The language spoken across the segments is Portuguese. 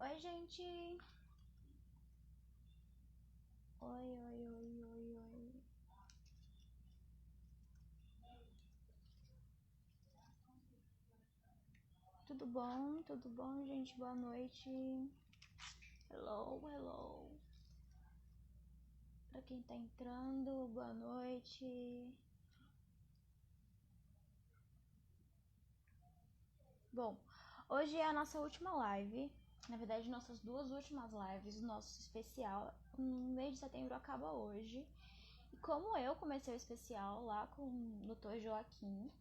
Oi, gente. Oi, oi, oi, oi, oi. Tudo bom? Tudo bom, gente? Boa noite. Hello, hello. Pra quem tá entrando, boa noite. Bom, hoje é a nossa última live. Na verdade, nossas duas últimas lives, nosso especial no mês de setembro acaba hoje. E como eu comecei o especial lá com o Dr. Joaquim,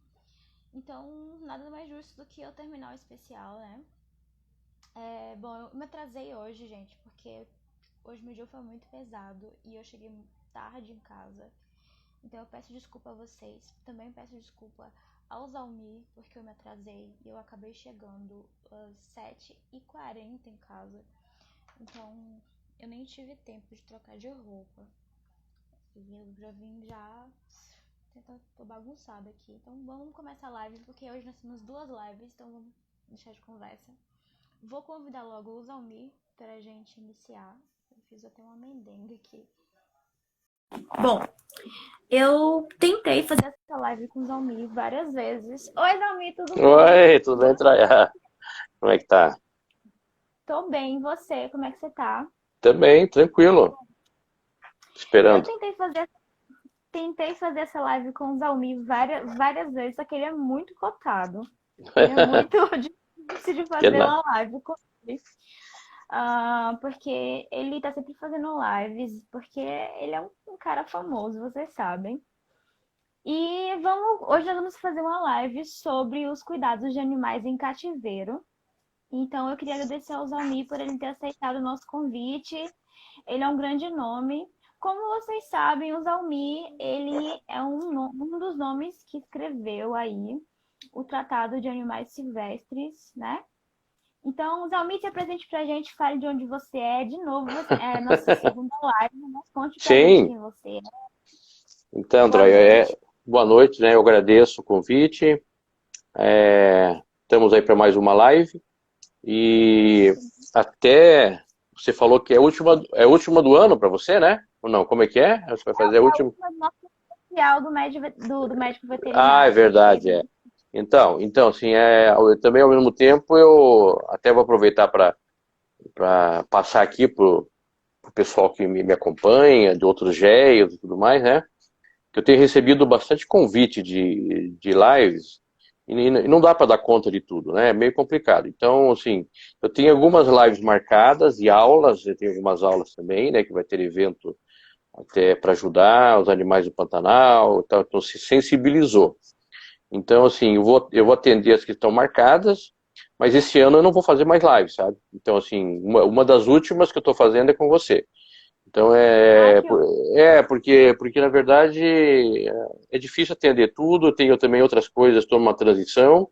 então nada mais justo do que eu terminar o especial, né? Bom, eu me atrasei hoje, gente, porque hoje meu dia foi muito pesado e eu cheguei tarde em casa. Então eu peço desculpa a vocês. Também peço desculpa ao Zalmir, porque eu me atrasei e eu acabei chegando às 7h40 em casa. Então eu nem tive tempo de trocar de roupa. E eu já vim tô bagunçada aqui. Então vamos começar a live, porque hoje nós temos duas lives, então vamos deixar de conversa. Vou convidar logo o Zalmir pra gente iniciar. Eu fiz até uma mendenga aqui. Bom, eu tentei fazer essa live com o Zalmir várias vezes. Oi, Zalmir, tudo bom? Oi, tudo bem, Traia? Como é que tá? Tô bem, e você? Como é que você tá? Também, tranquilo, Eu esperando. tentei fazer essa live com o Zalmir várias vezes, só que ele é muito cotado. Ele é muito difícil de Que fazer não. uma live com ele. Porque ele tá sempre fazendo lives, porque ele é um cara famoso, vocês sabem. E hoje nós vamos fazer uma live sobre os cuidados de animais em cativeiro. Então eu queria agradecer ao Zalmir por ele ter aceitado o nosso convite. Ele é um grande nome. Como vocês sabem, o Zalmir, ele é um dos nomes que escreveu aí o Tratado de Animais Silvestres, né? Então, Zalmir, se apresente pra gente, fale de onde você é. De novo, é a nossa segunda live, mas conte pra gente Sim, quem você é. então, Boa Traia, noite. boa noite, né? Eu agradeço o convite. Estamos aí para mais uma live e até você falou que é a última do ano para você, né? Ou não? Como é que é? Você vai fazer a É a última? última do nosso especial do médico Ah, é veterinário. verdade, é. Então, assim, eu também ao mesmo tempo eu até vou aproveitar para passar aqui pro pessoal que me acompanha, de outros GEIs e tudo mais, né? Que eu tenho recebido bastante convite de lives e não dá para dar conta de tudo, né? É meio complicado. Então, assim, eu tenho algumas lives marcadas e aulas, eu tenho algumas aulas também, né? Que vai ter evento até para ajudar os animais do Pantanal, então se sensibilizou. Então, assim, eu vou atender as que estão marcadas, mas esse ano eu não vou fazer mais lives, sabe? Então, assim, uma das últimas que eu estou fazendo é com você. Então Ah, que ótimo. porque na verdade é difícil atender tudo, eu tenho também outras coisas, estou numa transição,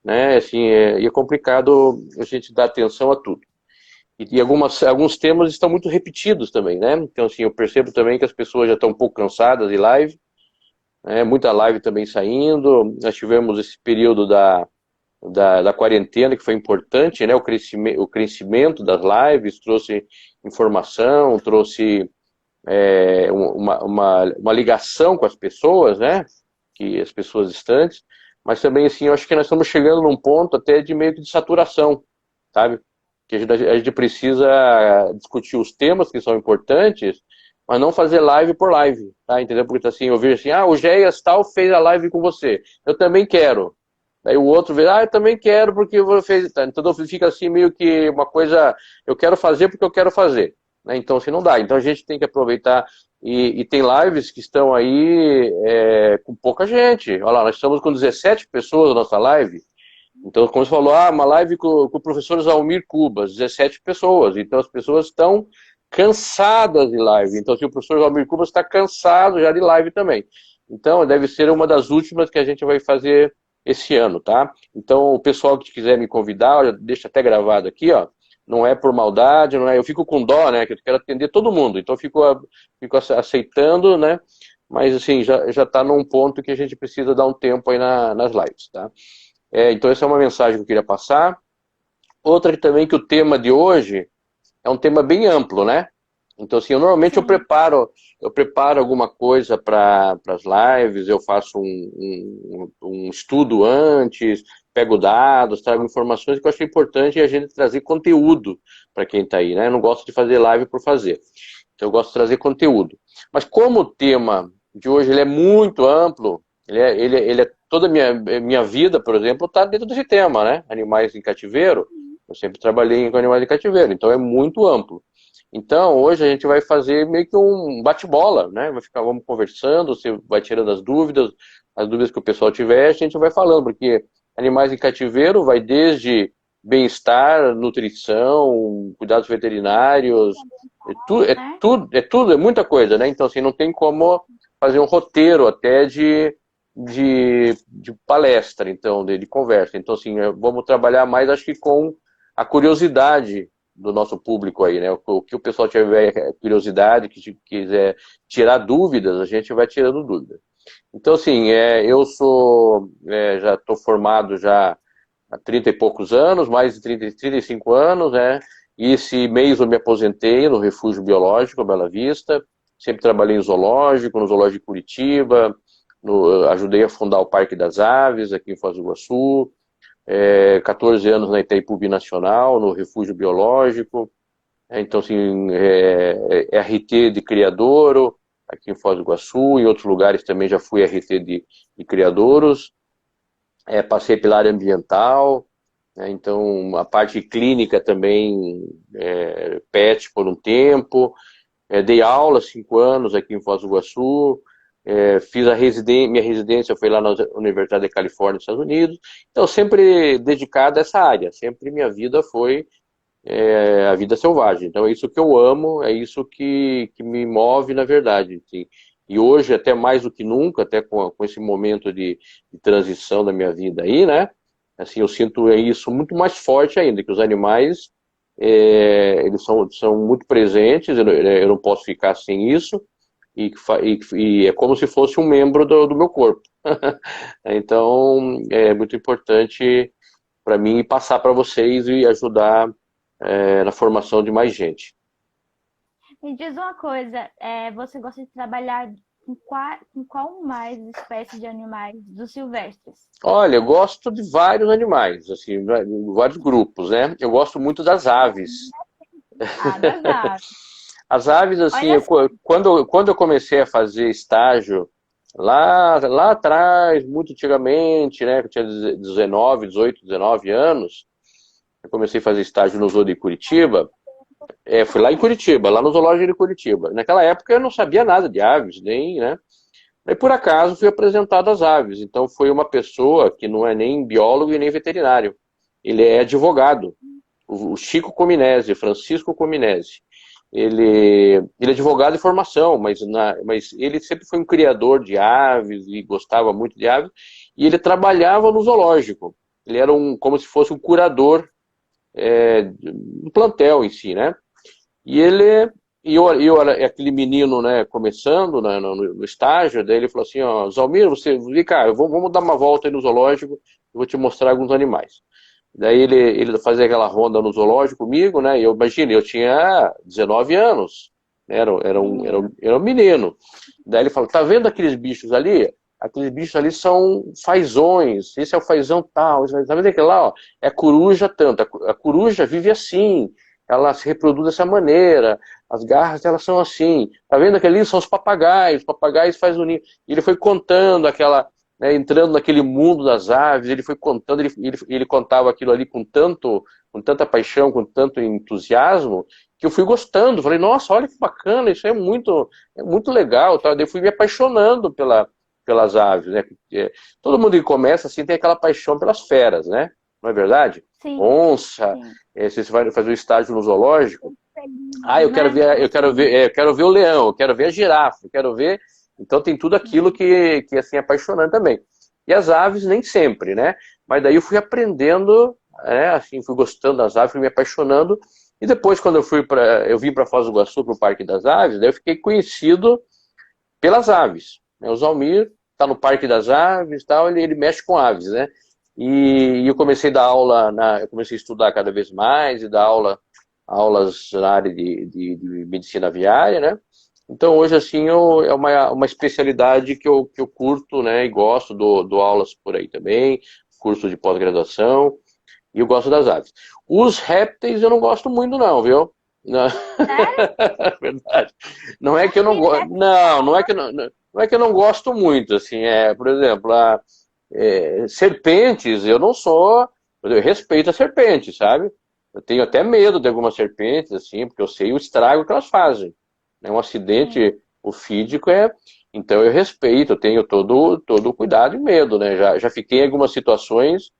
né? Assim, e é complicado a gente dar atenção a tudo. E alguns temas estão muito repetidos também, né? Então, assim, eu percebo também que as pessoas já estão um pouco cansadas de live, né? Muita live também saindo. Nós tivemos esse período da quarentena, que foi importante, né? O crescimento das lives trouxe informação, trouxe uma ligação com as pessoas, né? Que as pessoas distantes, mas também assim, eu acho que nós estamos chegando num ponto até de meio que de saturação, sabe? Que a gente precisa discutir os temas que são importantes, mas não fazer live por live, tá? Entendeu? Porque assim, eu vejo assim, o Géias tal fez a live com você, eu também quero. Daí o outro vê, eu também quero porque você fez. Então fica assim meio que uma coisa, eu quero fazer porque eu quero fazer. Né? Então, assim, não dá. Então a gente tem que aproveitar. E tem lives que estão aí com pouca gente. Olha lá, nós estamos com 17 pessoas na nossa live. Então, como você falou, uma live com o professor Zalmir Cubas, 17 pessoas. Então as pessoas estão cansadas de live. Então, se o professor Zalmir Cubas está cansado já de live também. Então, deve ser uma das últimas que a gente vai fazer esse ano, tá? Então, o pessoal que quiser me convidar, deixa até gravado aqui, ó. Não é por maldade, não é. Eu fico com dó, né? Que eu quero atender todo mundo. Então, eu fico aceitando, né? Mas, assim, já está num ponto que a gente precisa dar um tempo aí nas lives, tá? Então, essa é uma mensagem que eu queria passar. Outra que também que o tema de hoje é um tema bem amplo, né? Então, assim, normalmente Sim. eu preparo alguma coisa para as lives, eu faço um estudo antes, pego dados, trago informações que eu acho importante a gente trazer conteúdo para quem está aí, né? Eu não gosto de fazer live por fazer. Então, eu gosto de trazer conteúdo. Mas como o tema de hoje ele é muito amplo, ele é toda a minha vida, por exemplo, está dentro desse tema, né? Animais em cativeiro. Eu sempre trabalhei com animais em cativeiro, então é muito amplo. Então, hoje a gente vai fazer meio que um bate-bola, né? Vamos conversando, você vai tirando as dúvidas que o pessoal tiver, a gente vai falando, porque animais em cativeiro vai desde bem-estar, nutrição, cuidados veterinários, Né? é muita coisa, né? Então, assim, não tem como fazer um roteiro até de palestra, então, de conversa. Então, assim, vamos trabalhar mais, acho que com a curiosidade do nosso público aí, né? O que o pessoal tiver curiosidade, que quiser tirar dúvidas, a gente vai tirando dúvidas. Então, assim, eu já estou formado já há 30 e poucos anos, mais de 35 anos, né? E esse mês eu me aposentei no Refúgio Biológico Bela Vista, sempre trabalhei em zoológico, no Zoológico de Curitiba, ajudei a fundar o Parque das Aves aqui em Foz do Iguaçu, 14 anos na Itaipu Binacional, no Refúgio Biológico, então, assim, RT de criadouro, aqui em Foz do Iguaçu, em outros lugares também já fui RT de criadouros, passei pela área ambiental, né, então a parte clínica também, PET por um tempo, dei aula 5 anos aqui em Foz do Iguaçu, fiz minha residência foi lá na Universidade da Califórnia, nos Estados Unidos, então sempre dedicado a essa área, sempre minha vida foi a vida selvagem, então é isso que eu amo, é isso que me move na verdade, assim. E hoje, até mais do que nunca, até com esse momento de transição da minha vida aí, né, assim, eu sinto isso muito mais forte ainda, que os animais, eles são muito presentes, eu não posso ficar sem isso, e é como se fosse um membro do meu corpo. Então, é muito importante para mim passar para vocês e ajudar na formação de mais gente. Me diz uma coisa, você gosta de trabalhar com qual mais espécie de animais dos silvestres? Olha, eu gosto de vários animais, assim, vários grupos, né? Eu gosto muito das aves. Ah, das aves. As aves, assim, Olha só, quando eu comecei a fazer estágio, lá atrás, muito antigamente, né, que eu tinha 19, 18, 19 anos, eu comecei a fazer estágio no Zoo de Curitiba, fui lá em Curitiba, lá no Zoológico de Curitiba. Naquela época eu não sabia nada de aves, nem, né? Aí por acaso fui apresentado às aves, então foi uma pessoa que não é nem biólogo e nem veterinário, ele é advogado, o Chico Cominesi, Francisco Cominesi. Ele é advogado de formação, mas ele sempre foi um criador de aves e gostava muito de aves, e ele trabalhava no zoológico. Ele era como se fosse um curador um plantel em si, né? E eu era aquele menino, né, começando né, no estágio, daí ele falou assim, ó, Zalmir, vem cá, vamos dar uma volta aí no zoológico, eu vou te mostrar alguns animais. Daí ele fazia aquela ronda no zoológico comigo, né? E eu imagine, eu tinha 19 anos, né, menino. era um menino. Daí ele falou, tá vendo aqueles bichos ali? Aqueles bichos ali são fazões, esse é o fazão tal, tá vendo aquele lá, ó? É a coruja tanto, a coruja vive assim, ela se reproduz dessa maneira, as garras elas são assim, tá vendo aquele ali são os papagaios fazem o ninho. E ele foi contando aquela, né, entrando naquele mundo das aves, ele foi contando, ele contava aquilo ali com tanta paixão, com tanto entusiasmo, que eu fui gostando, falei, nossa, olha que bacana, isso é muito legal, tá? Daí eu fui me apaixonando pelas aves, né? Todo mundo que começa assim tem aquela paixão pelas feras, né? Não é verdade? Sim, Onça, sim. se você vai fazer o estágio no zoológico, eu quero Né? ver, eu quero ver o leão, eu quero ver a girafa, eu quero ver. Então tem tudo aquilo que assim, é apaixonante também. E as aves nem sempre, né? Mas daí eu fui aprendendo, assim, fui gostando das aves, fui me apaixonando. E depois, quando eu vim para Foz do Iguaçu, para o Parque das Aves, daí eu fiquei conhecido pelas aves. Né? O Zalmir está no Parque das Aves, tal, ele mexe com aves, né? e eu comecei a dar aula, eu comecei a estudar cada vez mais e dar aulas na área de medicina aviária, né? Então hoje assim é uma especialidade que eu curto, né? E gosto, dou aulas por aí também, curso de pós-graduação, e eu gosto das aves. Os répteis eu não gosto muito não, viu? Não, Sério? verdade. Não é que eu Acho não que gosto, não é que eu não gosto muito, assim, por exemplo, serpentes, eu não sou, eu respeito a serpente, sabe? Eu tenho até medo de algumas serpentes, assim, porque eu sei o estrago que elas fazem. Né? Um sim. acidente ofídico então eu respeito, eu tenho todo o cuidado e medo, né? Já fiquei em algumas situações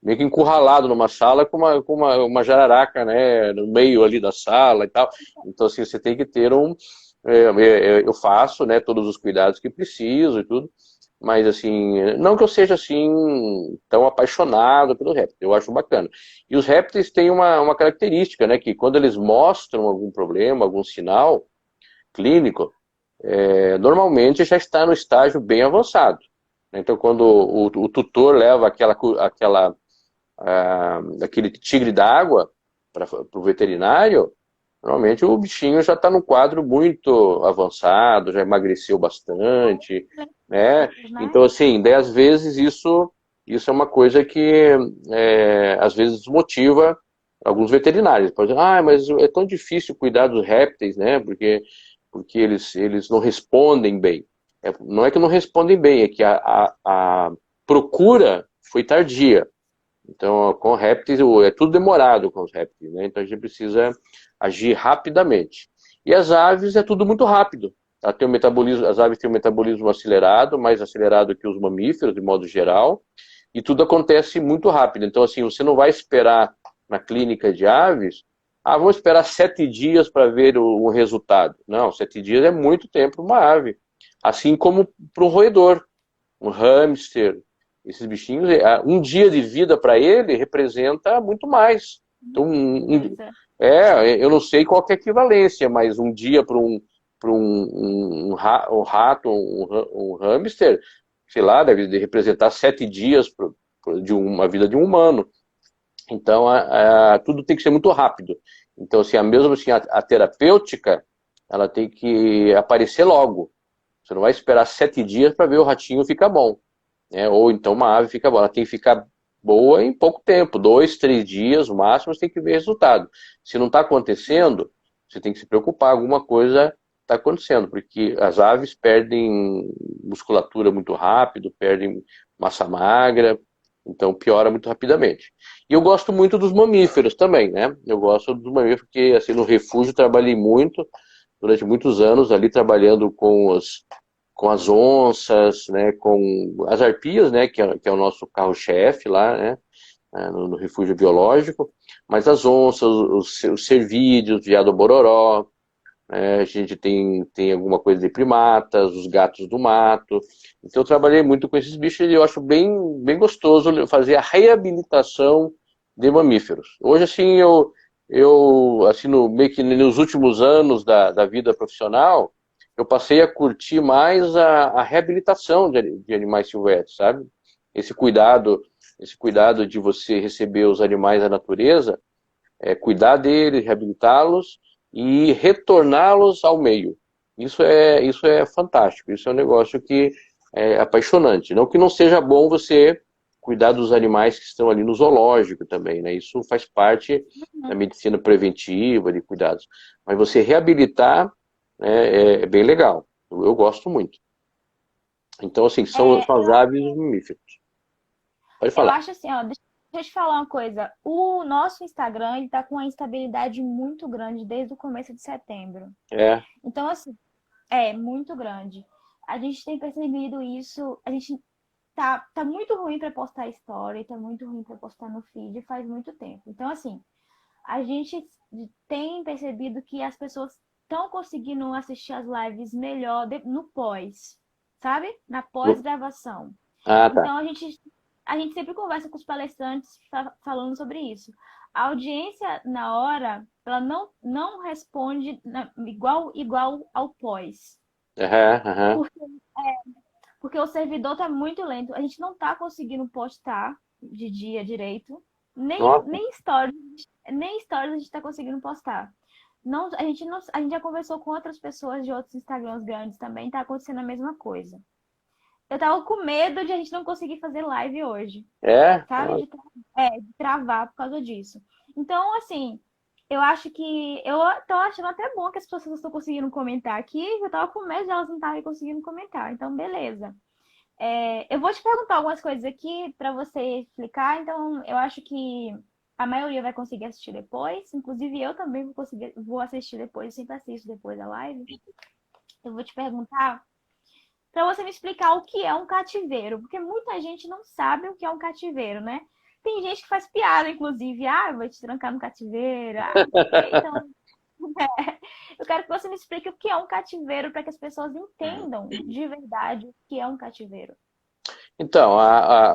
meio que encurralado numa sala com uma jararaca, né, no meio ali da sala e tal. Então, assim, você tem que ter eu faço, né, todos os cuidados que preciso e tudo, mas, assim, não que eu seja, assim, tão apaixonado pelo réptil, eu acho bacana. E os répteis têm uma característica, né, que quando eles mostram algum problema, algum sinal clínico, normalmente já está no estágio bem avançado. Então, quando o tutor leva aquele tigre d'água para o veterinário, normalmente o bichinho já está no quadro muito avançado, já emagreceu bastante, né? Né? Então, assim, 10 vezes isso é uma coisa que às vezes desmotiva alguns veterinários. Por exemplo, mas é tão difícil cuidar dos répteis, né? Porque eles não respondem bem. Não é que não respondem bem, é que a procura foi tardia. Então, com répteis, é tudo demorado com os répteis, né? Então a gente precisa agir rapidamente. E as aves é tudo muito rápido. As aves têm um metabolismo acelerado, mais acelerado que os mamíferos, de modo geral, e tudo acontece muito rápido. Então, assim, você não vai esperar na clínica de aves, vamos esperar 7 dias para ver o resultado. Não, 7 dias é muito tempo para uma ave. Assim como para um roedor, um hamster, esses bichinhos, um dia de vida para ele representa muito mais. Então, Coisa. eu não sei qual que é a equivalência, mas um dia para um rato, um hamster, sei lá, deve representar 7 dias de uma vida de um humano. Então, tudo tem que ser muito rápido. Então, assim, mesmo assim, a terapêutica, ela tem que aparecer logo. Você não vai esperar 7 dias para ver o ratinho ficar bom, né? Ou então uma ave fica boa. Ela tem que ficar boa em pouco tempo, 2, 3 dias, o máximo, você tem que ver resultado. Se não está acontecendo, você tem que se preocupar, alguma coisa está acontecendo, porque as aves perdem musculatura muito rápido, perdem massa magra, então piora muito rapidamente. E eu gosto muito dos mamíferos também, né? Eu gosto dos mamíferos porque, assim, no refúgio trabalhei muito, durante muitos anos ali trabalhando com as onças, né, com as arpias, né, que é o nosso carro-chefe lá, né, no refúgio biológico, mas as onças, os cervídeos, veado-bororó, a gente tem alguma coisa de primatas, os gatos do mato. Então eu trabalhei muito com esses bichos e eu acho bem gostoso fazer a reabilitação de mamíferos. Hoje, assim, eu assim, meio que nos últimos anos da vida profissional, eu passei a curtir mais a reabilitação de animais silvestres, sabe? Esse cuidado, esse cuidado de você receber os animais da natureza, cuidar deles, reabilitá-los e retorná-los ao meio. Isso é fantástico, isso é um negócio que é apaixonante. Não que não seja bom você cuidar dos animais que estão ali no zoológico também, né? Isso faz parte da Uhum. medicina preventiva, de cuidados. Mas você reabilitar, né, é bem legal. Eu gosto muito. Então, assim, são É, as aves e os mamíferos. Pode eu falar. acho assim, ó, deixa eu te falar uma coisa. O nosso Instagram, ele tá com uma instabilidade muito grande desde o começo de setembro. É, Então, assim, é muito grande. A gente tem percebido isso, a gente tá muito ruim para postar story, tá muito ruim para postar no feed faz muito tempo. Então, assim, a gente tem percebido que as pessoas estão conseguindo assistir as lives melhor no pós, sabe? Na pós-gravação. tá. Então a gente sempre conversa com os palestrantes falando sobre isso. A audiência na hora, ela não responde igual ao pós. Aham, aham. Porque, porque o servidor tá muito lento. A gente não tá conseguindo postar. de dia direito. Nem, Nossa, nem stories, nem stories a gente tá conseguindo postar. Não, a gente já conversou com outras pessoas de outros Instagrams grandes também, tá acontecendo a mesma coisa. Eu tava com medo de a gente não conseguir fazer live hoje, é? sabe? De travar por causa disso. Então, assim, eu acho que. Eu tô achando até bom que as pessoas estão conseguindo comentar aqui. Eu tava com medo de elas não estarem conseguindo comentar. Então, beleza. Eu vou te perguntar algumas coisas aqui para você explicar. Então, eu acho que a maioria vai conseguir assistir depois. Inclusive, eu também vou assistir depois. Eu sempre assisto depois da live. Eu vou te perguntar para você me explicar o que é um cativeiro, porque muita gente não sabe o que é um cativeiro, né? Tem gente que faz piada, inclusive, eu vou te trancar no cativeiro, não sei o quê. Então, eu quero que você me explique o que é um cativeiro para que as pessoas entendam de verdade o que é um cativeiro. Então,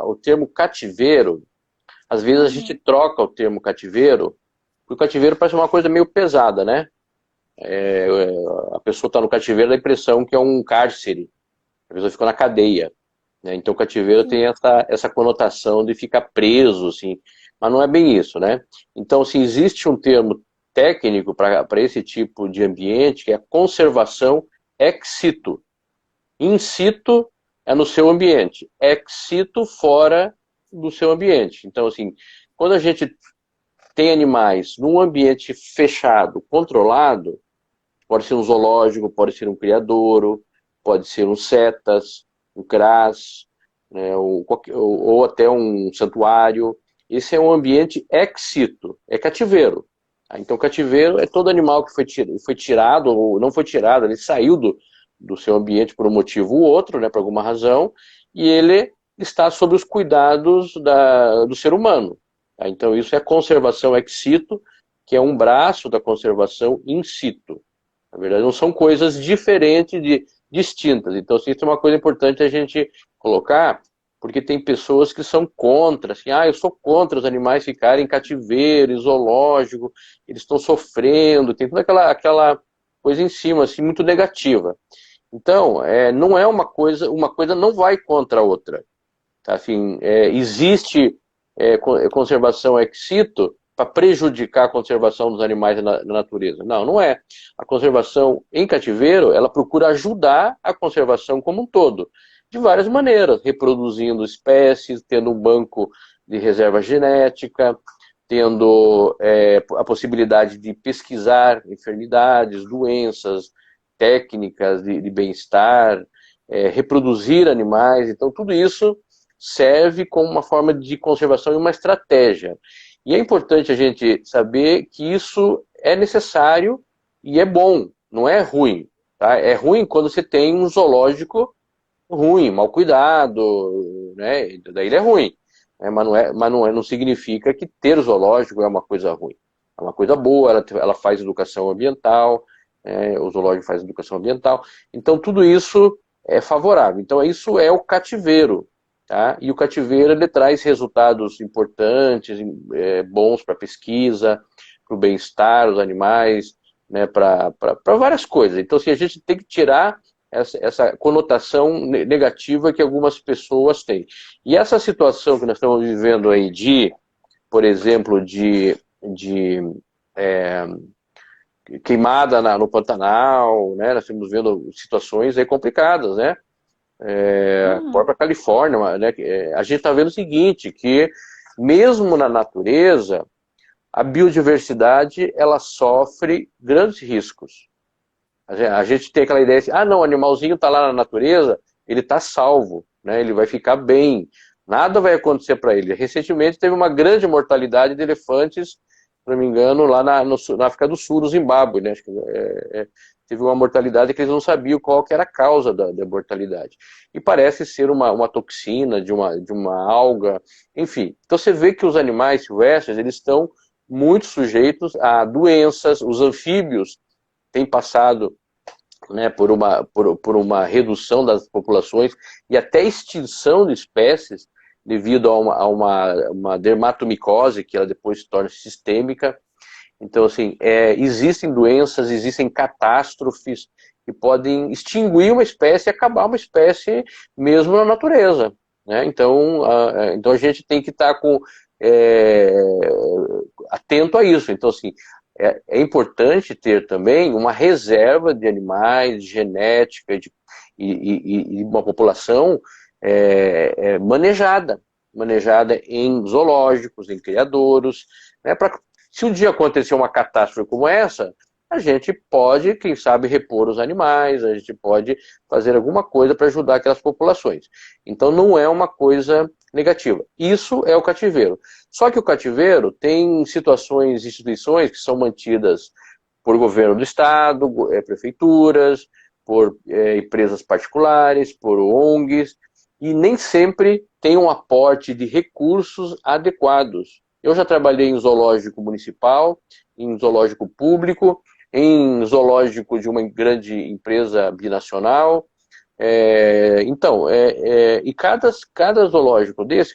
o termo cativeiro, às vezes a gente Uhum. troca o termo cativeiro, porque o cativeiro parece uma coisa meio pesada, né? A pessoa está no cativeiro, dá a impressão que é um cárcere, a pessoa fica na cadeia, né? Então, o cativeiro Sim. tem essa conotação de ficar preso, assim, mas não é bem isso, né? Então, se existe um termo técnico para esse tipo de ambiente, que é a conservação ex situ. In situ é no seu ambiente, ex situ fora do seu ambiente. Então, assim, quando a gente tem animais num ambiente fechado, controlado, pode ser um zoológico, pode ser um criadouro, pode ser um cetas, um CRAS, né, ou até um santuário. Esse é um ambiente ex situ, é cativeiro. Então, cativeiro é todo animal que foi tirado, ou não foi tirado, ele saiu do seu ambiente por um motivo ou outro, né, por alguma razão, e ele está sob os cuidados do ser humano. Tá? Então, isso é conservação ex situ, que é um braço da conservação in situ. Na verdade, não são coisas diferentes, distintas. Então, assim, isso é uma coisa importante a gente colocar, porque tem pessoas que são contra, assim, eu sou contra os animais ficarem em cativeiro, em zoológico, eles estão sofrendo, tem toda aquela coisa em cima, assim, muito negativa. Então, não é uma coisa não vai contra a outra. Tá? Assim, existe conservação ex situ para prejudicar a conservação dos animais na natureza. Não, não é. A conservação em cativeiro, ela procura ajudar a conservação como um todo, de várias maneiras, reproduzindo espécies, tendo um banco de reserva genética, tendo a possibilidade de pesquisar enfermidades, doenças, técnicas de bem-estar, reproduzir animais. Então, tudo isso serve como uma forma de conservação e uma estratégia. E é importante a gente saber que isso é necessário e é bom, não é ruim. Tá? É ruim quando você tem um zoológico ruim, mal cuidado, né? Daí ele é ruim. Né? Não significa que ter zoológico é uma coisa ruim. É uma coisa boa, ela faz educação ambiental, o zoológico faz educação ambiental. Então tudo isso é favorável. Então isso é o cativeiro. Tá? E o cativeiro ele traz resultados importantes, bons para a pesquisa, para o bem-estar dos animais, né, para várias coisas. Então, assim, a gente tem que tirar essa conotação negativa que algumas pessoas têm. E essa situação que nós estamos vivendo aí por exemplo, de é, queimada no Pantanal, né? Nós estamos vendo situações aí complicadas, né? A Uhum. própria Califórnia, né? A gente está vendo o seguinte, que mesmo na natureza, a biodiversidade ela sofre grandes riscos. A gente tem aquela ideia assim, não, o animalzinho está lá na natureza, ele está salvo, né? Ele vai ficar bem, nada vai acontecer para ele. Recentemente teve uma grande mortalidade de elefantes, se não me engano, lá na África do Sul, no Zimbábue, né? Acho que, teve uma mortalidade que eles não sabiam qual que era a causa da mortalidade. E parece ser uma toxina de uma alga, enfim. Então você vê que os animais silvestres, eles estão muito sujeitos a doenças, os anfíbios têm passado, né, por uma redução das populações e até extinção de espécies devido a uma dermatomicose que ela depois se torna sistêmica. Então, assim, existem doenças, existem catástrofes que podem extinguir uma espécie e acabar uma espécie mesmo na natureza. né? Então a gente tem que estar atento a isso. Então, assim, é importante ter também uma reserva de animais, genética e uma população manejada em zoológicos, em criadouros, né? Se um dia acontecer uma catástrofe como essa, a gente pode, quem sabe, repor os animais, a gente pode fazer alguma coisa para ajudar aquelas populações. Então não é uma coisa negativa. Isso é o cativeiro. Só que o cativeiro tem situações, instituições que são mantidas por governo do estado, prefeituras, por empresas particulares, por ONGs, e nem sempre tem um aporte de recursos adequados. Eu já trabalhei em zoológico municipal, em zoológico público, em zoológico de uma grande empresa binacional. E cada zoológico desse,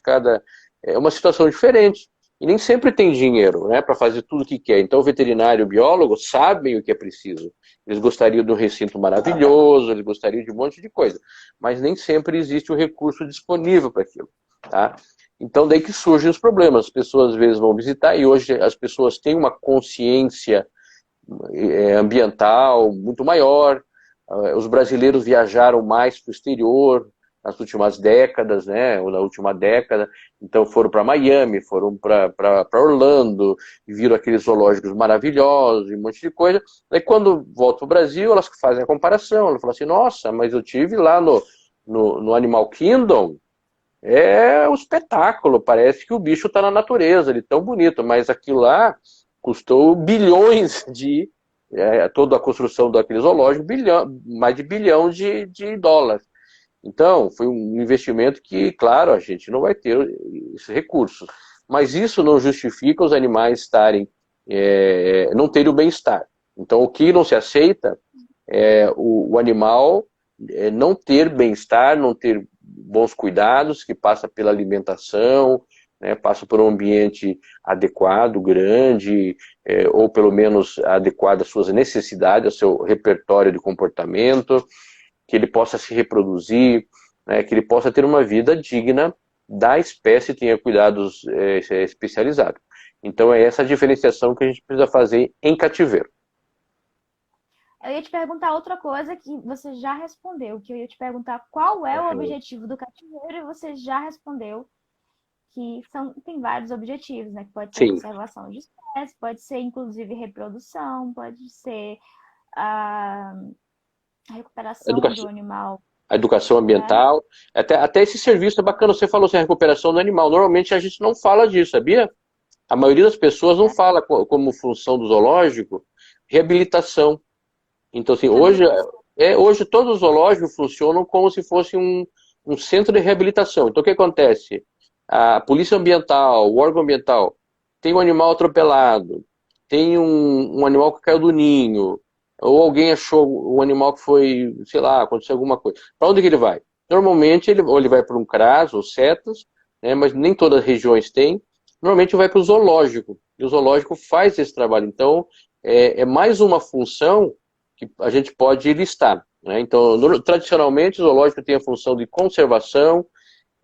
é uma situação diferente. E nem sempre tem dinheiro, né, para fazer tudo o que quer. Então o veterinário e o biólogo sabem o que é preciso. Eles gostariam de um recinto maravilhoso, eles gostariam de um monte de coisa. Mas nem sempre existe o recurso disponível para aquilo. Tá? Então daí que surgem os problemas. As pessoas às vezes vão visitar e hoje as pessoas têm uma consciência ambiental muito maior. Os brasileiros viajaram mais para o exterior nas últimas décadas, né, ou na última década, então foram para Miami, foram para Orlando, e viram aqueles zoológicos maravilhosos, e um monte de coisa. Aí quando voltam para o Brasil, elas fazem a comparação, elas falam assim, nossa, mas eu tive lá no Animal Kingdom, é um espetáculo, parece que o bicho está na natureza, ele é tão bonito, mas aquilo lá custou bilhões toda a construção daquele zoológico, mais de bilhão de dólares. Então, foi um investimento que, claro, a gente não vai ter esses recursos. Mas isso não justifica os animais não terem o bem-estar. Então, o que não se aceita é o animal não ter bem-estar, não ter bons cuidados, que passa pela alimentação, né, passa por um ambiente adequado, grande, ou pelo menos adequado às suas necessidades, ao seu repertório de comportamento, que ele possa se reproduzir, né, que ele possa ter uma vida digna da espécie e tenha cuidados especializados. Então é essa diferenciação que a gente precisa fazer em cativeiro. Eu ia te perguntar outra coisa que você já respondeu, que eu ia te perguntar qual é o objetivo do cativeiro e você já respondeu que tem vários objetivos, né? Que pode ser conservação de espécies, pode ser inclusive reprodução, pode ser a recuperação do animal. A educação ambiental, até esse serviço é bacana, você falou assim, a recuperação do animal. Normalmente a gente não fala disso, sabia? A maioria das pessoas não fala como função do zoológico reabilitação. Então, assim, hoje todos os zoológicos funcionam como se fosse um centro de reabilitação. Então, o que acontece? A polícia ambiental, o órgão ambiental, tem um animal atropelado, tem um animal que caiu do ninho, ou alguém achou um animal que foi, sei lá, aconteceu alguma coisa. Para onde que ele vai? Normalmente, ele vai para um CRAS ou CETAS, né, mas nem todas as regiões têm. Normalmente vai para o zoológico, e o zoológico faz esse trabalho. Então, é mais uma função que a gente pode listar, né? Então, tradicionalmente, o zoológico tem a função de conservação,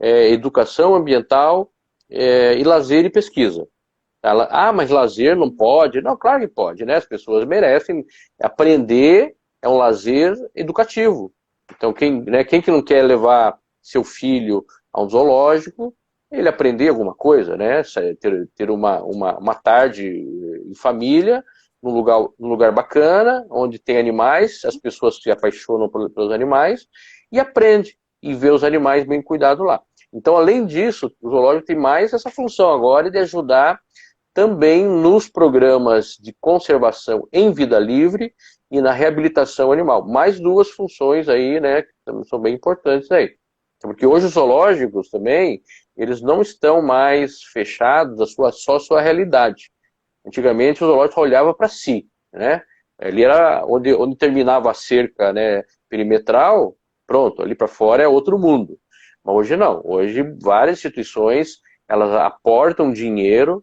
educação ambiental e lazer e pesquisa. Mas lazer não pode? Não, claro que pode, né? As pessoas merecem aprender, é um lazer educativo. Então, quem que não quer levar seu filho a um zoológico, ele aprender alguma coisa, né? Ter uma tarde em família, num lugar bacana, onde tem animais, as pessoas se apaixonam pelos animais e aprende e vê os animais bem cuidados lá. Então, além disso, o zoológico tem mais essa função agora de ajudar também nos programas de conservação em vida livre e na reabilitação animal. Mais duas funções aí, né, que também são bem importantes aí. Porque hoje os zoológicos também, eles não estão mais fechados só a sua realidade. Antigamente o zoológico olhava para si, né? Ali era onde terminava a cerca, né, perimetral, pronto, ali para fora é outro mundo. Mas hoje não, hoje várias instituições, elas aportam dinheiro,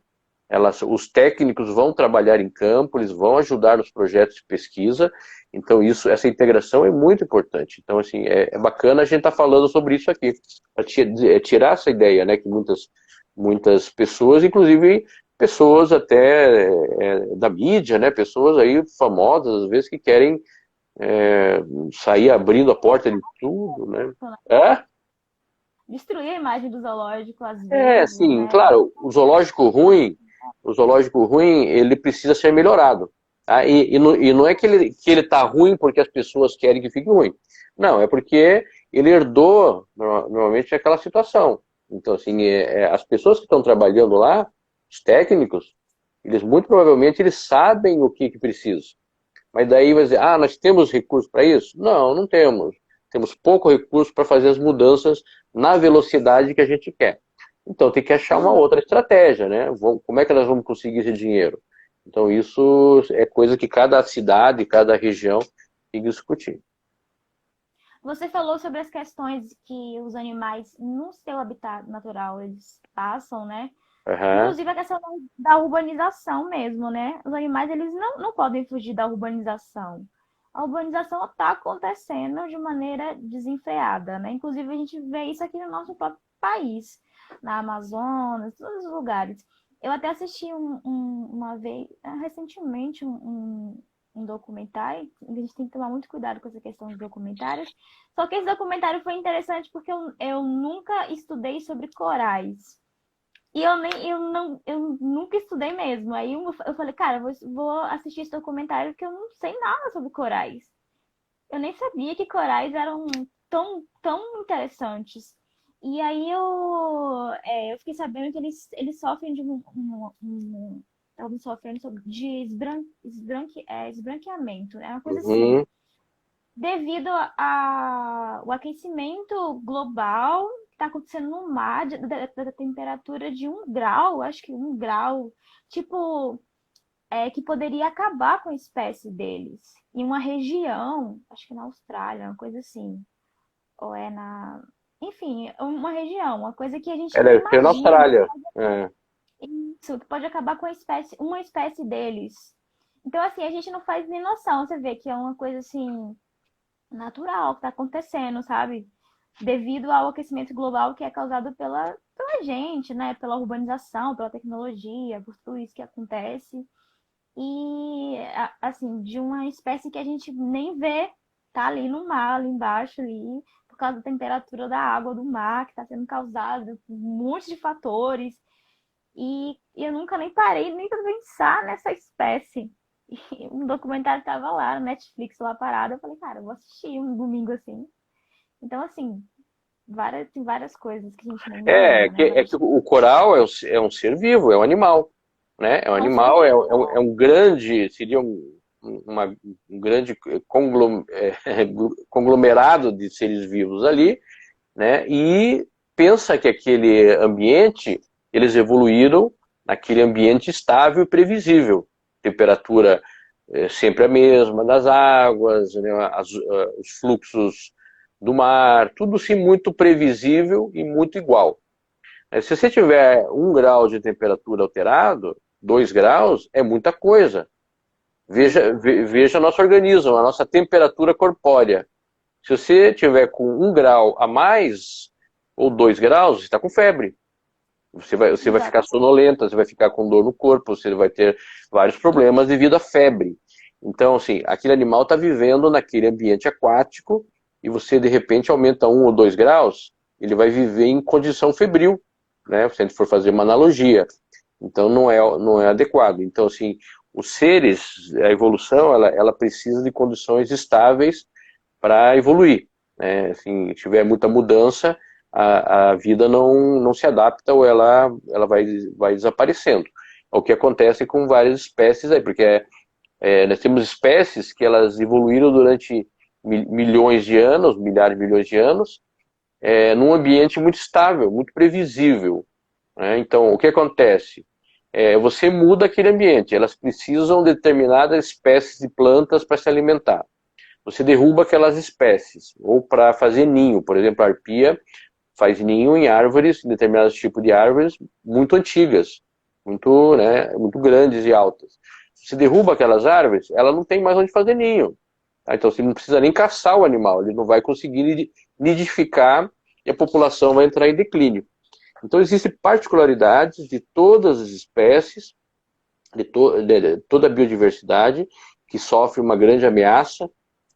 os técnicos vão trabalhar em campo, eles vão ajudar nos projetos de pesquisa, Então essa integração é muito importante. Então assim, é bacana a gente estar falando sobre isso aqui, para tirar essa ideia, né, que muitas pessoas, inclusive pessoas até da mídia, né, pessoas aí famosas às vezes que querem sair abrindo a porta de tudo, né? É? Destruir a imagem do zoológico às vezes, Sim, né? claro, o zoológico ruim, ele precisa ser melhorado. Tá? E não é que ele tá ruim porque as pessoas querem que fique ruim. Não, é porque ele herdou normalmente aquela situação. Então, assim, as pessoas que estão trabalhando lá, os técnicos, eles muito provavelmente eles sabem o que precisa. Mas daí vai dizer, nós temos recursos para isso? Não, não temos. Temos pouco recurso para fazer as mudanças na velocidade que a gente quer. Então tem que achar uma outra estratégia, né? Como é que nós vamos conseguir esse dinheiro? Então isso é coisa que cada cidade, cada região tem que discutir. Você falou sobre as questões que os animais no seu habitat natural eles passam, né? Uhum. Inclusive a questão da urbanização mesmo, né? Os animais eles não podem fugir da urbanização. A urbanização está acontecendo de maneira desenfreada, né? Inclusive a gente vê isso aqui no nosso próprio país, na Amazonas, todos os lugares. Eu até assisti uma vez, recentemente, um documentário. A gente tem que tomar muito cuidado com essa questão dos documentários. Só que esse documentário foi interessante porque eu nunca estudei sobre corais. E eu nunca estudei mesmo. Aí eu falei, cara, vou assistir esse documentário porque eu não sei nada sobre corais. Eu nem sabia que corais eram tão interessantes. E aí eu fiquei sabendo que eles sofrem de estavam sofrendo de esbranqueamento. É uma coisa assim. Uhum. Devido ao aquecimento global que está acontecendo no mar, da temperatura de 1 grau, acho que 1 grau, tipo, que poderia acabar com a espécie deles. Em uma região, acho que na Austrália, uma coisa assim. Ou é na. Enfim, uma região, uma coisa que a gente não Deve ser na imagina. Austrália. É. Isso, que pode acabar com uma espécie deles. Então, assim, a gente não faz nem noção. Você vê que é uma coisa assim natural que está acontecendo, sabe? Devido ao aquecimento global que é causado pela gente, né? Pela urbanização, pela tecnologia, por tudo isso que acontece. E, assim, de uma espécie que a gente nem vê, tá ali no mar, ali embaixo, ali, por causa da temperatura da água do mar, que está sendo causada por um monte de fatores. E eu nunca nem parei nem para pensar nessa espécie. E um documentário estava lá no Netflix, lá parado. Eu falei, cara, eu vou assistir um domingo assim. Então, assim, tem várias coisas que a gente não É, imagina, que, né? é que o coral é um ser vivo, é um animal, né? É um É um ser animal, vivo. é um grande, seria um grande conglomerado de seres vivos ali, né? E pensa que aquele ambiente, eles evoluíram naquele ambiente estável e previsível. Temperatura sempre a mesma das águas, né? Os fluxos do mar, tudo sim muito previsível e muito igual. Se você tiver 1 grau de temperatura alterado, 2 graus, é muita coisa. Veja nosso organismo, a nossa temperatura corpórea. Se você tiver com 1 grau a mais, ou 2 graus, você está com febre. Você vai ficar Exatamente. sonolenta, você vai ficar com dor no corpo, você vai ter vários problemas devido à febre. Então, assim, aquele animal está vivendo naquele ambiente aquático e você, de repente, aumenta 1 ou 2 graus, ele vai viver em condição febril, né? Se a gente for fazer uma analogia. Então, não é adequado. Então, assim, os seres, a evolução, ela precisa de condições estáveis para evoluir. Né? Assim, se tiver muita mudança, a vida não se adapta ou ela vai desaparecendo. É o que acontece com várias espécies aí, porque nós temos espécies que elas evoluíram durante milhões de anos, milhares de milhões de anos, num ambiente muito estável, muito previsível. Né? Então, o que acontece? Você muda aquele ambiente, elas precisam de determinadas espécies de plantas para se alimentar. Você derruba aquelas espécies, ou para fazer ninho, por exemplo, a arpia faz ninho em árvores, em determinados tipos de árvores muito antigas, muito, né, muito grandes e altas. Se derruba aquelas árvores, ela não tem mais onde fazer ninho. Tá? Então você não precisa nem caçar o animal, ele não vai conseguir nidificar e a população vai entrar em declínio. Então existem particularidades de todas as espécies, de toda a biodiversidade, que sofre uma grande ameaça,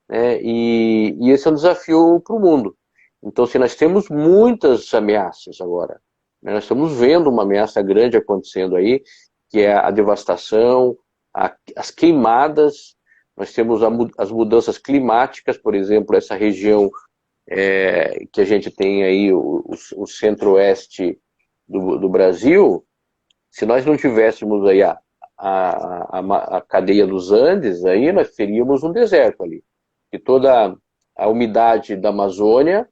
né? E esse é um desafio para o mundo. Então, se nós temos muitas ameaças agora, né? Nós estamos vendo uma ameaça grande acontecendo aí, que é a devastação, as queimadas, nós temos as mudanças climáticas, por exemplo, essa região que a gente tem aí, o centro-oeste do Brasil, se nós não tivéssemos aí a cadeia dos Andes, aí nós teríamos um deserto ali. E toda a umidade da Amazônia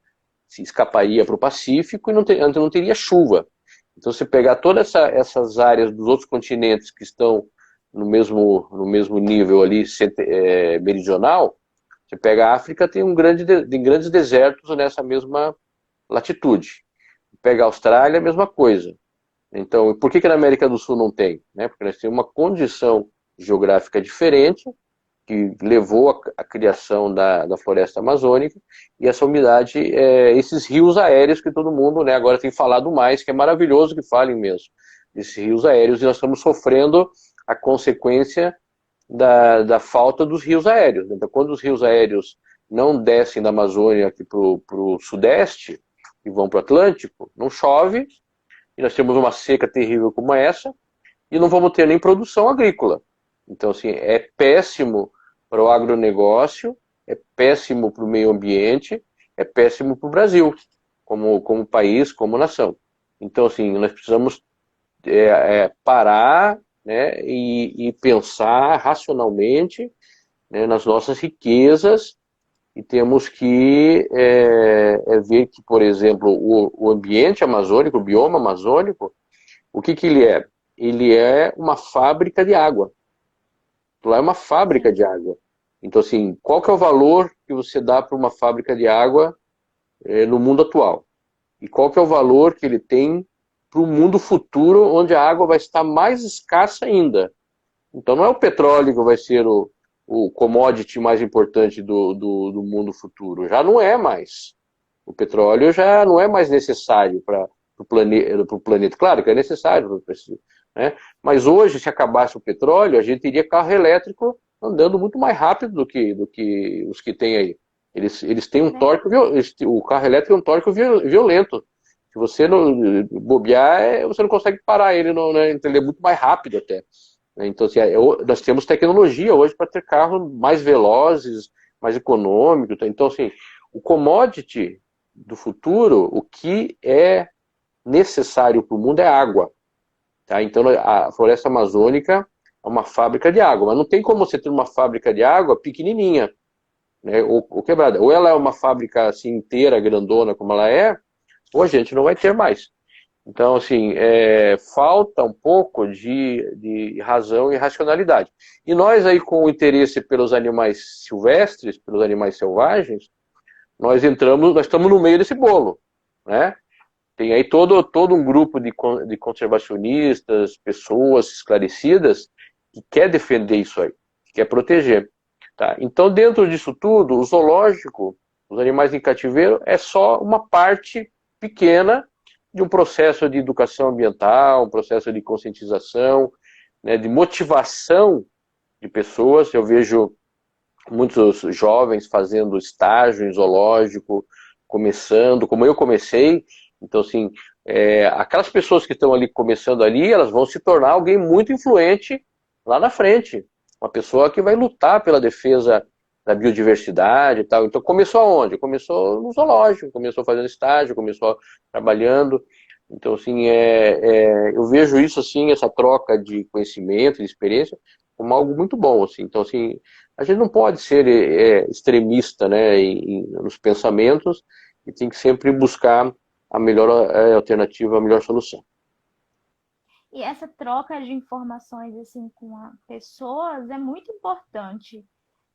se escaparia para o Pacífico e não teria chuva. Então, se pegar todas essas áreas dos outros continentes que estão no mesmo nível ali meridional, você pega a África, tem grandes desertos nessa mesma latitude. Pega a Austrália, a mesma coisa. Então, por que na América do Sul não tem? Né? Porque nós temos uma condição geográfica diferente, que levou à criação da floresta amazônica, e essa umidade, esses rios aéreos que todo mundo, né, agora tem falado mais, que é maravilhoso que falem mesmo, esses rios aéreos, e nós estamos sofrendo a consequência da falta dos rios aéreos. Então, quando os rios aéreos não descem da Amazônia aqui para o sudeste, e vão para o Atlântico, não chove, e nós temos uma seca terrível como essa, e não vamos ter nem produção agrícola. Então, assim, é péssimo para o agronegócio, é péssimo para o meio ambiente, é péssimo para o Brasil, como país, como nação. Então, assim, nós precisamos parar, né, e pensar racionalmente, né, nas nossas riquezas, e temos que ver que, por exemplo, o ambiente amazônico, o bioma amazônico, o que ele é? Ele é uma fábrica de água. Lá é uma fábrica Sim. de água. Então, assim, qual que é o valor que você dá para uma fábrica de água no mundo atual? E qual que é o valor que ele tem para o mundo futuro, onde a água vai estar mais escassa ainda? Então, não é o petróleo que vai ser o commodity mais importante do mundo futuro. Já não é mais. O petróleo já não é mais necessário para o planeta. Claro que é necessário, né? Mas hoje, se acabasse o petróleo, a gente teria carro elétrico andando muito mais rápido do que os que tem aí. Eles têm um torque, o carro elétrico é um torque violento. Se você não bobear, você não consegue parar ele, não, né? Então ele é muito mais rápido até. Então, assim, nós temos tecnologia hoje para ter carros mais velozes, mais econômicos. Tá? Então, assim, o commodity do futuro, o que é necessário para o mundo é água. Tá? Então, a floresta amazônica é uma fábrica de água, mas não tem como você ter uma fábrica de água pequenininha, né, ou quebrada. Ou ela é uma fábrica assim, inteira, grandona, como ela é, ou a gente não vai ter mais. Então, assim, falta um pouco de razão e racionalidade. E nós aí, com o interesse pelos animais silvestres, pelos animais selvagens, nós estamos no meio desse bolo, né? Tem aí todo um grupo de conservacionistas, pessoas esclarecidas, que quer defender isso aí, que quer proteger. Tá? Então, dentro disso tudo, o zoológico, os animais em cativeiro, é só uma parte pequena de um processo de educação ambiental, um processo de conscientização, né, de motivação de pessoas. Eu vejo muitos jovens fazendo estágio em zoológico, começando, como eu comecei. Então, assim, aquelas pessoas que estão ali começando ali, elas vão se tornar alguém muito influente lá na frente. Uma pessoa que vai lutar pela defesa da biodiversidade e tal. Então, começou aonde? Começou no zoológico, começou fazendo estágio, começou trabalhando. Então, assim, eu vejo isso, assim, essa troca de conhecimento, de experiência, como algo muito bom, assim. Então, assim, a gente não pode ser extremista, né, nos pensamentos, e tem que sempre buscar a melhor alternativa, a melhor solução. E essa troca de informações assim com pessoas é muito importante,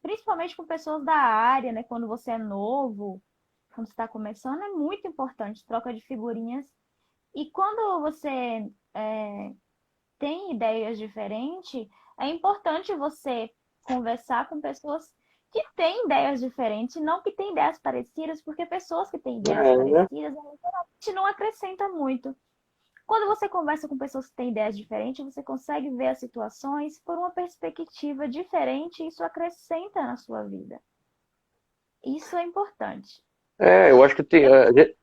principalmente com pessoas da área, né? Quando você é novo, quando você está começando, é muito importante troca de figurinhas. E quando você tem ideias diferentes, é importante você conversar com pessoas que têm ideias diferentes, não que têm ideias parecidas, porque pessoas que têm ideias É, parecidas, elas geralmente não acrescentam muito. Quando você conversa com pessoas que têm ideias diferentes, você consegue ver as situações por uma perspectiva diferente e isso acrescenta na sua vida. Isso é importante. eu acho que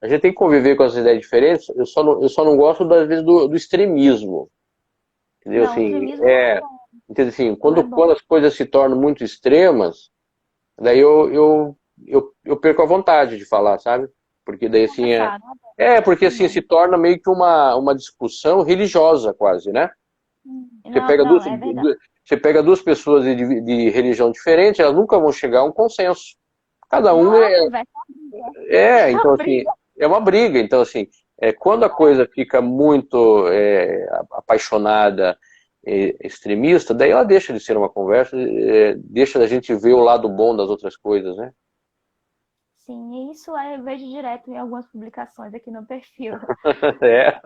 a gente tem que conviver com as ideias diferentes, eu só não gosto, às vezes, do extremismo. Entendeu? Não, o Assim, extremismo não é bom. entendeu? Assim, Não é quando bom. as coisas se tornam muito extremas, daí eu perco a vontade de falar, sabe? Porque daí assim Conversar, não é bom. porque Não é assim bom. se torna meio que uma discussão religiosa quase, né? Você Não, pega não, é verdade. você pega duas pessoas de religião diferente, elas nunca vão chegar a um consenso. Cada um Não, vai ser então uma assim, briga. é uma briga. Então assim, quando a coisa fica muito apaixonada, extremista, daí ela deixa de ser uma conversa, deixa da gente ver o lado bom das outras coisas, né? Sim, e isso eu vejo direto em algumas publicações aqui no perfil. É,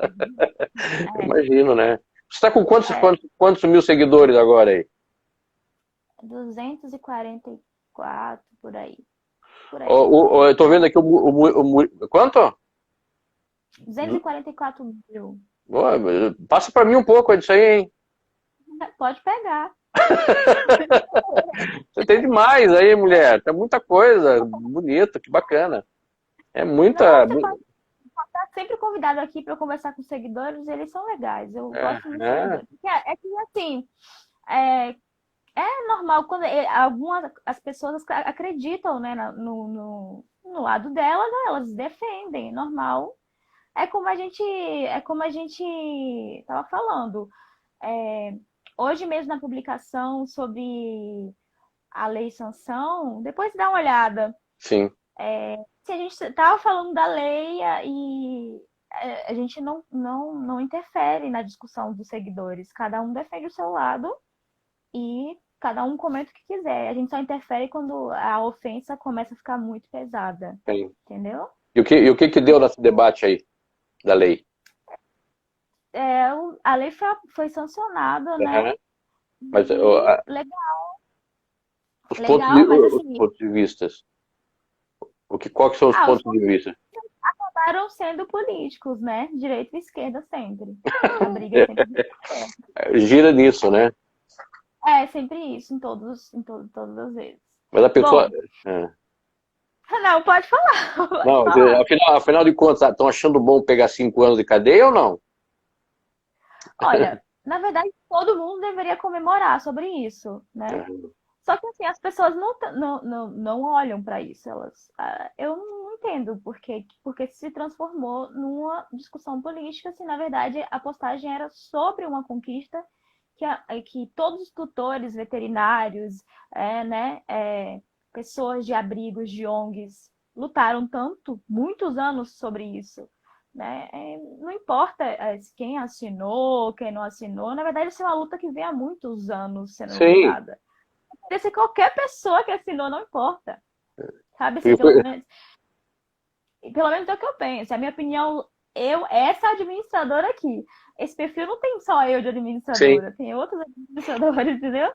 É, imagino, né? Você está com é, quantos mil seguidores agora aí? 244 por aí. Por aí. Eu tô vendo aqui quanto? 244 mil. Ô, passa para mim um pouco disso aí, hein? Pode pegar. Você tem demais aí, mulher. Tem muita coisa. Bonito, que bacana. É muita. Não, você pode estar sempre convidado aqui para conversar com os seguidores, eles são legais. Eu É, gosto muito de é, seguidores. É que assim, é, é normal quando algumas as pessoas acreditam, né, no lado delas, né, elas defendem, normal. É como a gente estava falando. É, hoje mesmo na publicação sobre a lei sanção, depois dá uma olhada. sim. Se a gente estava falando da lei e a gente não interfere na discussão dos seguidores. Cada um defende o seu lado e cada um comenta o que quiser. A gente só interfere quando a ofensa começa a ficar muito pesada. Sim. Entendeu? E o que que deu nesse debate aí da lei? A lei foi sancionada, né? Aham. Mas E os legal, mas os assim, pontos de vistas. Quais que são os os pontos de pontos vista? acabaram sendo políticos, né? Direita e esquerda sempre. A briga é sempre de esquerda. Gira nisso, né? É sempre isso, todas as vezes. Mas a pessoa. Bom, É. não, pode falar, pode Não, falar. afinal de contas, estão achando bom pegar 5 anos de cadeia ou não? Olha, na verdade, todo mundo deveria comemorar sobre isso, né? Aham. Só que assim, as pessoas não olham para isso. Eu não entendo porque se transformou numa discussão política, se na verdade a postagem era sobre uma conquista que todos os tutores veterinários, né, pessoas de abrigos, de ONGs, lutaram tanto, muitos anos sobre isso. Né? Não importa quem assinou, quem não assinou, na verdade, isso é uma luta que vem há muitos anos sendo Sim. lutada. Poderia ser qualquer pessoa que assinou, não importa. Sabe assim, E foi- pelo menos é o que eu penso. A minha opinião, essa administradora aqui. Esse perfil não tem só eu de Sim. administradora, tem outros administradores, entendeu?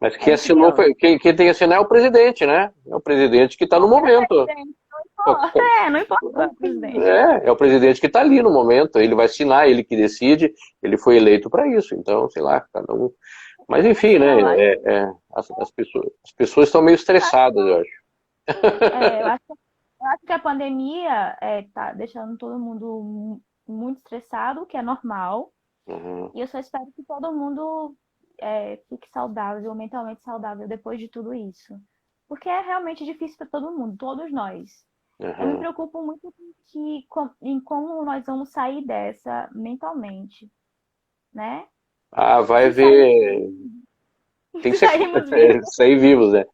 Mas É isso que eu. quem tem que assinar é o presidente, né? É o presidente que está no Qualquer momento. presidente, não importa. Não importa qual é o presidente. É o presidente que está ali no momento. Ele vai assinar, ele que decide. Ele foi eleito para isso. Então, sei lá, cada um. Mas Então, enfim, assim, né? eu acho, As pessoas estão meio estressadas, eu acho. eu acho, eu acho que a pandemia tá deixando todo mundo muito estressado, o que é normal. Uhum. E eu só espero que todo mundo fique saudável, mentalmente saudável depois de tudo isso. Porque é realmente difícil para todo mundo, todos nós. Eu me Uhum. preocupo muito em como nós vamos sair dessa mentalmente, né? Ah, vai Se sair, ver. Tem que se ser sairmos vivos, sair vivos, né?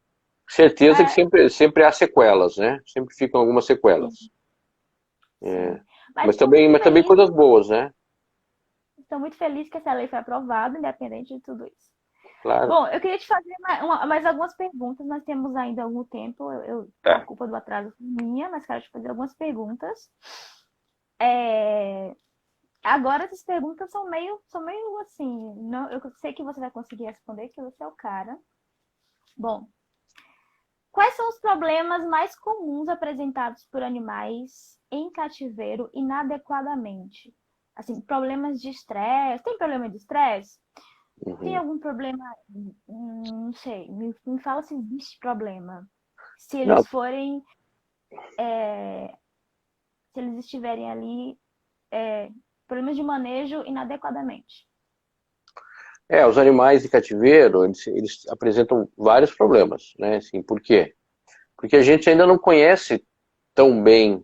Certeza que é, sempre há sequelas, né? Sempre ficam algumas sequelas. sim, É. sim. Mas estou muito Mas também feliz, coisas boas, né? estou muito feliz que essa lei foi aprovada, independente de tudo isso. Claro. Bom, eu queria te fazer mais algumas perguntas. Nós temos ainda algum tempo. A Tá. culpa do atraso foi minha, mas quero te fazer algumas perguntas. É, agora, essas perguntas são meio assim. Não, eu sei que você vai conseguir responder, que você é o cara. Bom, Quais são os problemas mais comuns apresentados por animais em cativeiro inadequadamente? Assim, problemas de estresse. Tem problema de estresse? Tem Uhum. algum problema? Não sei. Me fala se existe problema. Se Não, eles forem, se eles estiverem ali, problemas de manejo inadequadamente. os animais de cativeiro, eles apresentam vários problemas, né? Assim, por quê? Porque a gente ainda não conhece tão bem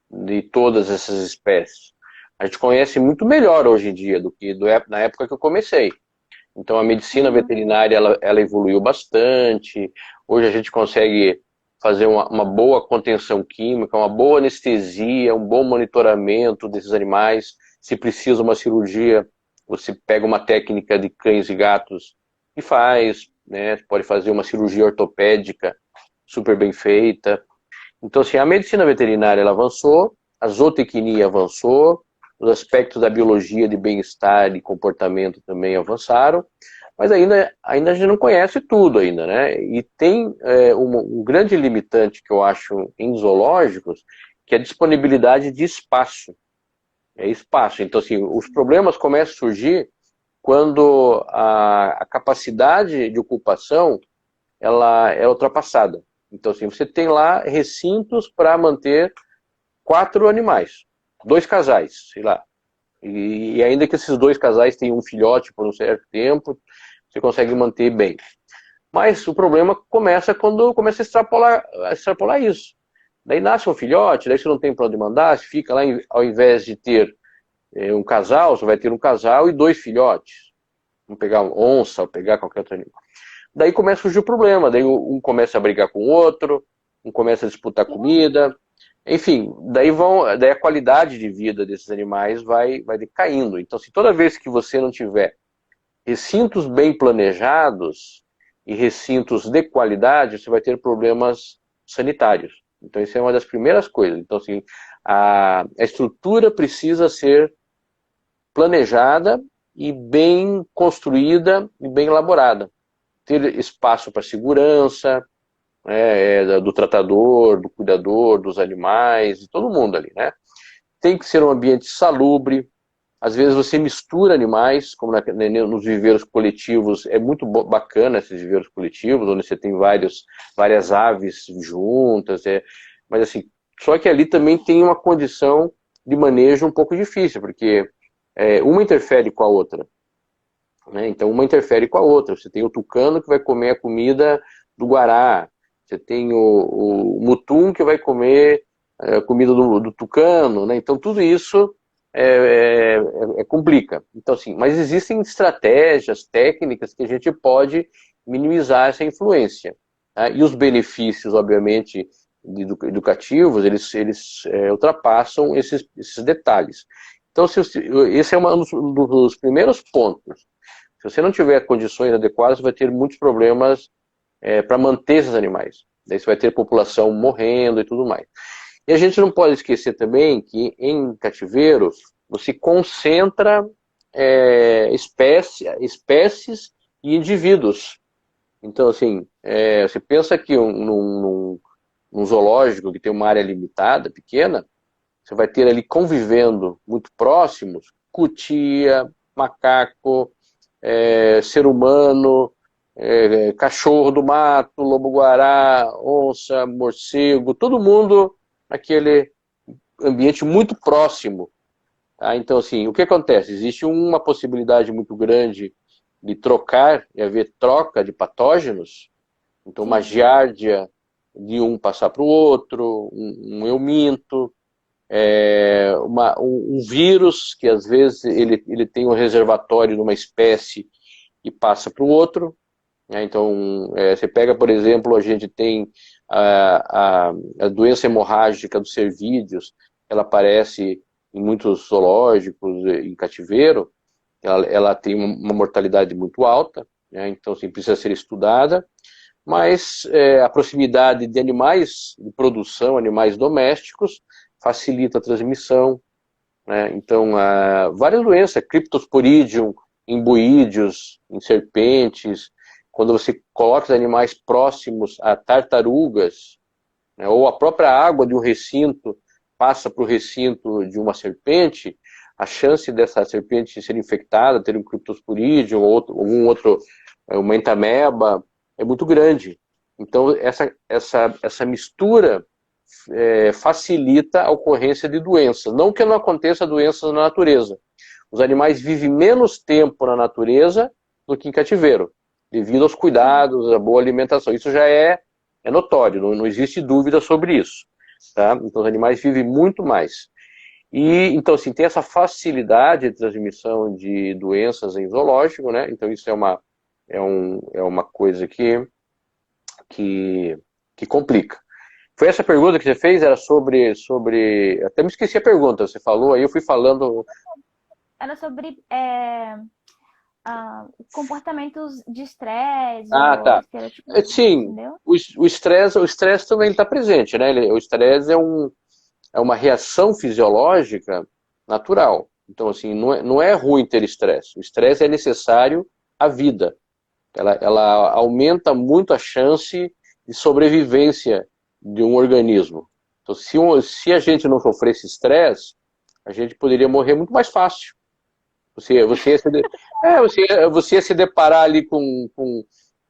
de todas essas espécies. A gente conhece muito melhor hoje em dia do que na época que eu comecei. Então a medicina Uhum. veterinária ela evoluiu bastante. Hoje a gente consegue fazer uma boa contenção química, uma boa anestesia, um bom monitoramento desses animais. Se precisa uma cirurgia, você pega uma técnica de cães e gatos e faz, né? Pode fazer uma cirurgia ortopédica super bem feita. Então, assim, a medicina veterinária ela avançou, a zootecnia avançou, os aspectos da biologia de bem-estar e comportamento também avançaram, mas ainda a gente não conhece tudo ainda, né? E tem um grande limitante que eu acho em zoológicos, que é a disponibilidade de espaço. É espaço. Então, assim, os problemas começam a surgir quando a capacidade de ocupação ela é ultrapassada. Então, assim, você tem lá recintos para manter 4 animais, 2 casais, sei lá. E ainda que esses 2 casais tenham um filhote por um certo tempo, você consegue manter bem. Mas o problema começa quando começa a extrapolar isso. Daí nasce um filhote, daí você não tem para onde mandar, você fica lá, ao invés de ter um casal, você vai ter um casal e 2 filhotes. Vamos pegar uma onça, ou pegar qualquer outro animal. Daí começa a surgir o problema, daí um começa a brigar com o outro, um começa a disputar comida, enfim, daí a qualidade de vida desses animais vai decaindo. Então, se toda vez que você não tiver recintos bem planejados e recintos de qualidade, você vai ter problemas sanitários. Então, isso é uma das primeiras coisas. Então, assim, a estrutura precisa ser planejada e bem construída e bem elaborada. Ter espaço para segurança, do tratador, do cuidador, dos animais, de todo mundo ali, né? Tem que ser um ambiente salubre. Às vezes você mistura animais, como nos viveiros coletivos, é muito bacana esses viveiros coletivos, onde você tem várias aves juntas, mas assim, só que ali também tem uma condição de manejo um pouco difícil, porque uma interfere com a outra. Né? Então uma interfere com a outra. Você tem o tucano que vai comer a comida do guará, você tem o mutum que vai comer a comida do tucano, né? Então tudo isso complica. Então, assim, mas existem estratégias, técnicas que a gente pode minimizar essa influência. Tá? E os benefícios, obviamente, educativos, eles ultrapassam esses detalhes. Então, esse é um dos primeiros pontos. Se você não tiver condições adequadas, você vai ter muitos problemas para manter esses animais. Daí você vai ter população morrendo e tudo mais. E a gente não pode esquecer também que em cativeiros você concentra espécies e indivíduos. Então, assim, você pensa que num zoológico que tem uma área limitada, pequena, você vai ter ali convivendo muito próximos, cutia, macaco, ser humano, cachorro do mato, lobo-guará, onça, morcego, todo mundo naquele ambiente muito próximo. Tá? Então, assim, o que acontece? Existe uma possibilidade muito grande de trocar e haver troca de patógenos. Então, uma Sim. giardia de um passar para o outro, um euminto, um vírus que às vezes ele tem um reservatório de uma espécie e passa para o outro. Né? Então, você pega, por exemplo, a gente tem a doença hemorrágica dos cervídeos, ela aparece em muitos zoológicos, em cativeiro, ela tem uma mortalidade muito alta, né? Então assim, precisa ser estudada, mas a proximidade de animais de produção, animais domésticos, facilita a transmissão, né? Então, várias doenças, Cryptosporidium em boídeos, em serpentes, quando você coloca os animais próximos a tartarugas, né, ou a própria água de um recinto passa para o recinto de uma serpente, a chance dessa serpente ser infectada, ter um Cryptosporidium ou algum outro, uma entameba, é muito grande. Então, essa mistura facilita a ocorrência de doenças. Não que não aconteça doenças na natureza. Os animais vivem menos tempo na natureza do que em cativeiro, devido aos cuidados, à boa alimentação. Isso já é notório, não existe dúvida sobre isso. Tá? Então, os animais vivem muito mais. E, então, assim, tem essa facilidade de transmissão de doenças em zoológico, né? Então, isso é uma coisa que complica. Foi essa pergunta que você fez? Era sobre... Até me esqueci a pergunta, você falou, aí eu fui falando... Era sobre comportamentos de estresse Ah, ou tá. estereotipos, Sim, entendeu? o estresse também está presente, né? O estresse é uma reação fisiológica natural. Então, assim, não é ruim ter estresse. O estresse é necessário à vida. Ela aumenta muito a chance de sobrevivência de um organismo. Então, se a gente não sofresse estresse, a gente poderia morrer muito mais fácil. Você ia se deparar ali com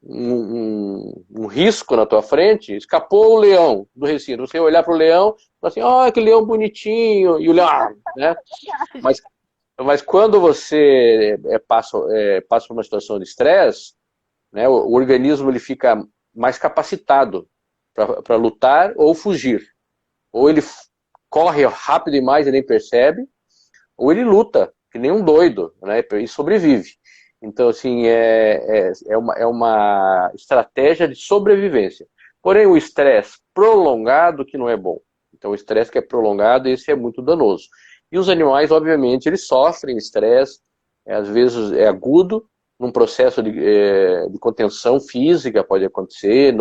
um risco na tua frente, escapou o leão do recinto. Você ia olhar para o leão e falar assim, oh, que leão bonitinho, e o leão, né? Mas quando você passa por uma situação de estresse, né, o organismo ele fica mais capacitado para lutar ou fugir. Ou ele corre rápido demais e nem percebe, ou ele luta, que nem um doido, né, e sobrevive. Então, assim, é uma estratégia de sobrevivência. Porém, o estresse prolongado que não é bom. Então, o estresse que é prolongado, esse é muito danoso. E os animais, obviamente, eles sofrem estresse, às vezes é agudo, num processo de contenção física, pode acontecer,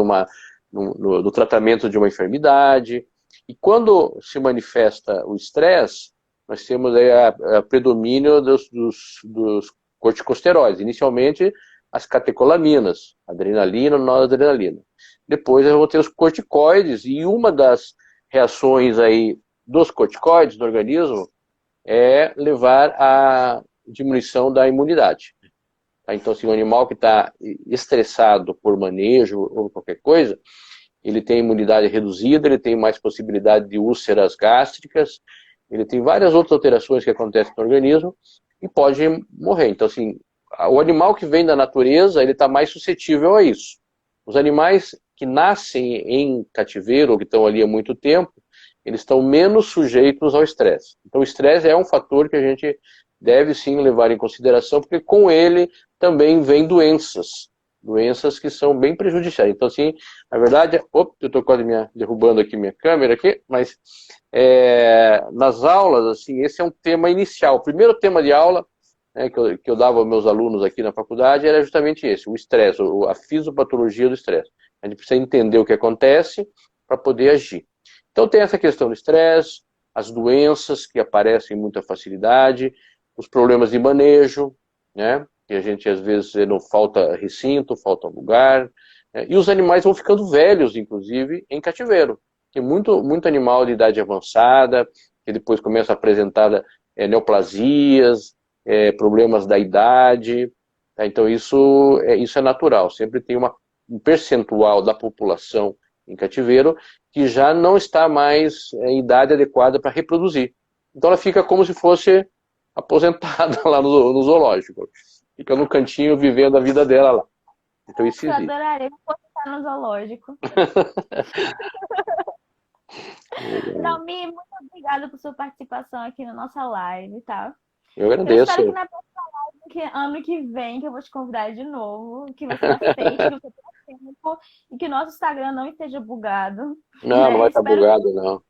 no tratamento de uma enfermidade. E quando se manifesta o estresse, nós temos aí a predomínio dos corticosteroides. Inicialmente, as catecolaminas, adrenalina, noradrenalina. Depois eu vou ter os corticoides, e uma das reações aí dos corticoides no organismo é levar à diminuição da imunidade. Então, se o animal que está estressado por manejo ou qualquer coisa, ele tem imunidade reduzida, ele tem mais possibilidade de úlceras gástricas, ele tem várias outras alterações que acontecem no organismo e pode morrer. Então, assim, o animal que vem da natureza, ele está mais suscetível a isso. Os animais que nascem em cativeiro ou que estão ali há muito tempo, eles estão menos sujeitos ao estresse. Então, o estresse é um fator que a gente deve sim levar em consideração, porque com ele também vem doenças que são bem prejudiciais. Então, assim, na verdade, eu estou quase derrubando aqui minha câmera aqui, mas nas aulas, assim, esse é um tema inicial. O primeiro tema de aula, né, que eu dava aos meus alunos aqui na faculdade era justamente esse, o estresse, a fisiopatologia do estresse. A gente precisa entender o que acontece para poder agir. Então tem essa questão do estresse, as doenças que aparecem com muita facilidade, os problemas de manejo, né? Que a gente às vezes não falta recinto, falta lugar, né? E os animais vão ficando velhos, inclusive, em cativeiro. Tem muito animal de idade avançada, que depois começa a apresentar neoplasias, problemas da idade, tá? Então isso é natural, sempre tem um percentual da população em cativeiro que já não está mais em idade adequada para reproduzir. Então ela fica como se fosse aposentada lá no zoológico. Fica no cantinho vivendo a vida dela lá. Então isso Eu existe. adoraria postar no zoológico. Naomi, muito obrigada por sua participação aqui na nossa live, tá? Eu Eu espero que agradeço. na próxima live, ano que vem, que eu vou te convidar de novo, que você aceite, que você tenha tempo e que o nosso Instagram não esteja bugado, Não vai né? estar Espero. bugado, não.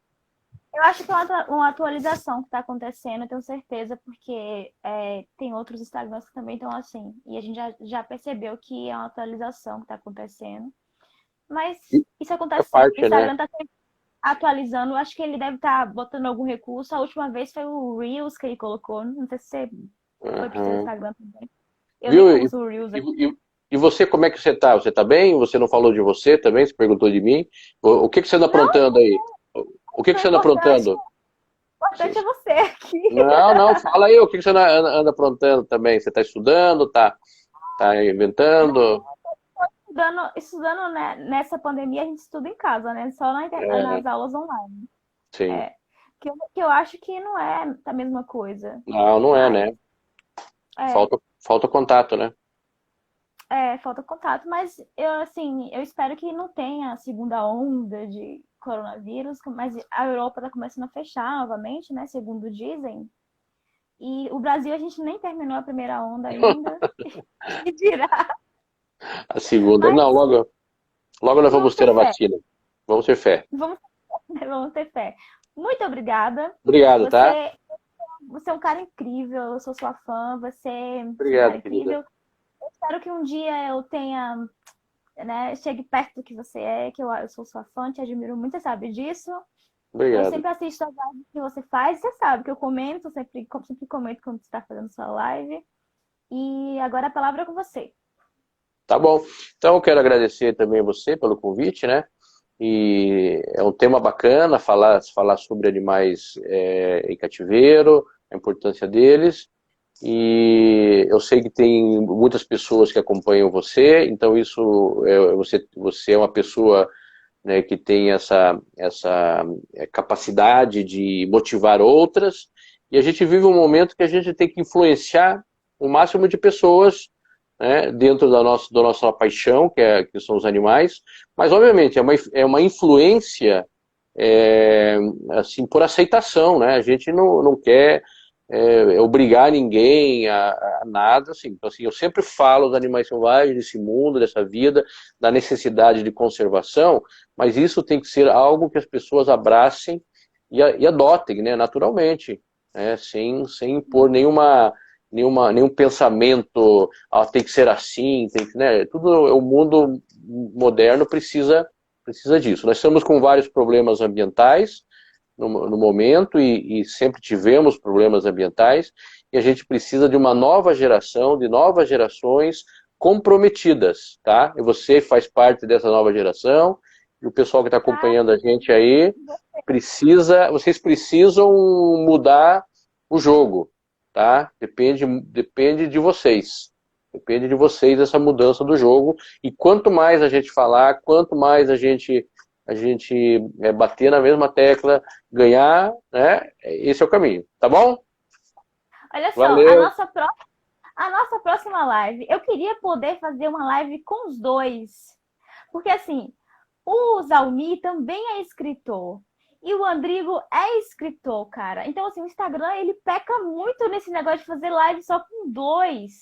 Eu acho que é uma atualização que está acontecendo, eu tenho certeza, porque tem outros Instagrams que também estão assim. E a gente já percebeu que é uma atualização que está acontecendo. Mas isso É acontece sempre. O parte, né? Instagram está sempre atualizando. Eu acho que ele deve estar botando algum recurso. A última vez foi o Reels que ele colocou. Não sei se você foi pro seu Uhum. Instagram também. Eu nem Viu? uso o Reels aqui. E você, como é que você tá? Você tá bem? Você não falou de você também? Você perguntou de mim? O que que você anda Não, aprontando aí? O que o que você anda importante, aprontando? o importante é você aqui. Não, não, fala aí, o que que você anda aprontando também? Você tá estudando, tá inventando? Estudando, né, nessa pandemia, a gente estuda em casa, né? Só É, nas aulas online. sim. É, que eu acho que não é a mesma coisa. Não, não é, Mas, né? é, Falta contato, né? falta contato. Mas, assim, eu espero que não tenha segunda onda de coronavírus. Mas a Europa está começando a fechar novamente, né? Segundo dizem. E o Brasil, a gente nem terminou a primeira onda ainda. Que dirá. A segunda. Não, Mas logo nós vamos vamos ter ter a fé. vacina. Vamos ter fé. Vamos, vamos ter fé. Muito obrigada. Obrigado, tá? Você, você é um cara incrível. Eu sou sua fã. Você é um cara Obrigado, querida. incrível. Eu espero que um dia eu tenha, né, chegue perto do que você é, que eu sou sua fã, te admiro muito, você sabe disso. Eu Obrigado. sempre assisto as lives que você faz, você sabe que eu comento, sempre comento quando você está fazendo sua live. E agora a palavra é com você. Tá bom. Então, eu quero agradecer também você pelo convite, né? E é um tema bacana falar sobre animais em cativeiro, a importância deles. E eu sei que tem muitas pessoas que acompanham você, então você é uma pessoa, né, que tem essa capacidade de motivar outras. E a gente vive um momento que a gente tem que influenciar o máximo de pessoas, né, dentro da nossa paixão, que são os animais, mas obviamente é uma influência assim, por aceitação, né? A gente não quer obrigar ninguém a nada, assim. Então, assim, eu sempre falo dos animais selvagens, desse mundo, dessa vida, da necessidade de conservação, mas isso tem que ser algo que as pessoas abracem e adotem, né, naturalmente, né, sem impor nenhum pensamento, tem que ser assim, né, tudo o mundo moderno precisa disso. Nós estamos com vários problemas ambientais no momento e sempre tivemos problemas ambientais e a gente precisa de uma nova geração, de novas gerações comprometidas, tá? E você faz parte dessa nova geração e o pessoal que está acompanhando a gente aí vocês precisam mudar o jogo, tá? Depende de vocês. Depende de vocês essa mudança do jogo. E quanto mais a gente falar, quanto mais a gente bater na mesma tecla, ganhar, né? Esse é o caminho, tá bom? Olha só, Valeu. a nossa próxima live, eu queria poder fazer uma live com os dois. Porque assim, o Zalmi também é escritor. E o Andrigo é escritor, cara. Então, assim, o Instagram, ele peca muito nesse negócio de fazer live só com dois.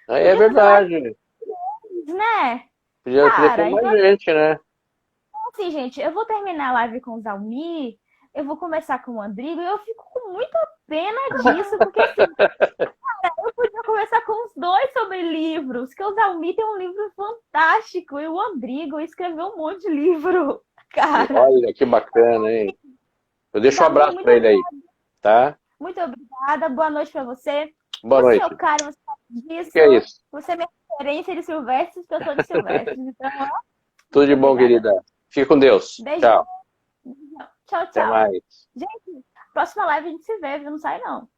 É Podia fazer live verdade. com eles, né? Podia ter Cara, mais então, gente, né? assim, gente, eu vou terminar a live com o Zalmi, eu vou começar com o Andrigo, e eu fico com muita pena disso, porque, assim, eu podia conversar com os dois sobre livros, que o Zalmi tem um livro fantástico, e o Andrigo escreveu um monte de livro, cara. Olha, que bacana, hein? Eu deixo um Zalmi, abraço para ele aí, tá? muito obrigada. Boa noite para você. Boa Você é o noite. cara, você sabe O que é disso. isso? Você é minha referência de Silvestre, porque eu sou de Silvestre. Então, ó, Tudo de muito bom, obrigada. querida. Fique com Deus. Beijão. Tchau. Tchau, Até tchau. mais. Gente, próxima live a gente se vê, viu? Não sai não.